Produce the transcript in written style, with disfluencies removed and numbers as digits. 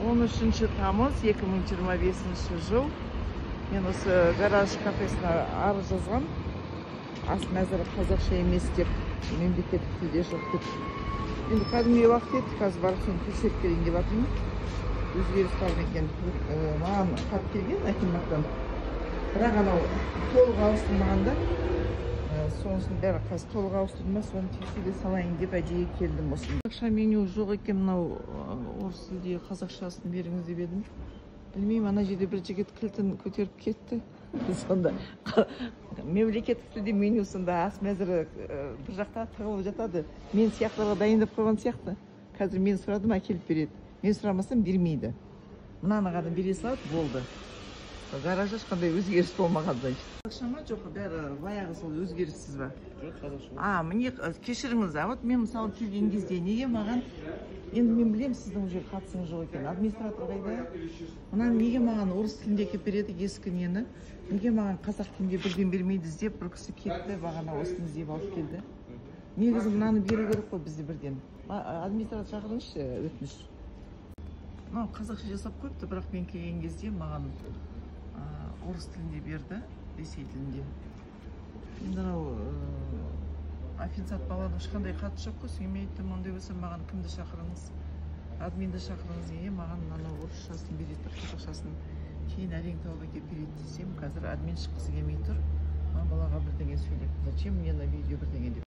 13 тамыз 2025 жыл. Мен осы гараж кафесіне арыз жазған. Астын әзір қазақша емес деп, мемлекеттік тілде жоқ деп. Енді кәдімгі уақыт еді, қазір барып соны тексеріп келейін деп жатырмын. Өзгеріс бар екен. Маған хат келген акиматтан. Бірақ анау толық ауыстырмағанда, сонысын бәрі қазір толық ауыстырма, соны тексере салайын деп әдейі келдім осы. Қазақша меню жоқ екен, мынау орыс тілде қазақшасын беріңіз деп едім. Білмеймін, ана жерде бір жігіт кілтін көтеріп кетті. Сонда мемлекеттік тілде менюсында ас мәзірі бір жақта тығылып жатады. Мен сияқтыға дайындап қойған сияқты. Қазір мен сұрадым, әкеліп береді. Мен сұрамасам бермейді. Мынаны ғана бере салады, болды. Гаражда ешқандай өзгеріс болмағандай. Қазақша ма жоқ, бәрі баяғы сол өзгеріссіз ба? Жоқ, қазақша. Міне кешіріңіз, вот мен мысалы келген кезде неге маған, енді мен білемін сіздің уже қатысыңыз жоқ екен. Администратор қайда? Мынаны неге маған орыс тілінде әкеліп береді ескі нені? Неге маған қазақ тілінде бірден бермейді іздеп, бір кісі кетті, бағана осыны іздеп алып келді. Негізі мынаны беру керек қой бізде бірден. Администратор шақырыңызшы, өтініш. Мынау қазақша жасап қойыпты, бірақ мен келген кезде маған орыс тілінде берді, ресей тілінде. Енді анау официант баланың ешқандай хаты жоқ қой, мен айттым, ондай болса маған кімді шақырыңыз, админді шақырыңыз деген, маған анау орысшасын береді, қазақшасын кейін әрең тауып әкеліп береді десем, қазір админ шыққысы келмей тұр. Балаға бірдеңе сөйлеп, зачем мне на видео бірдеңе деп.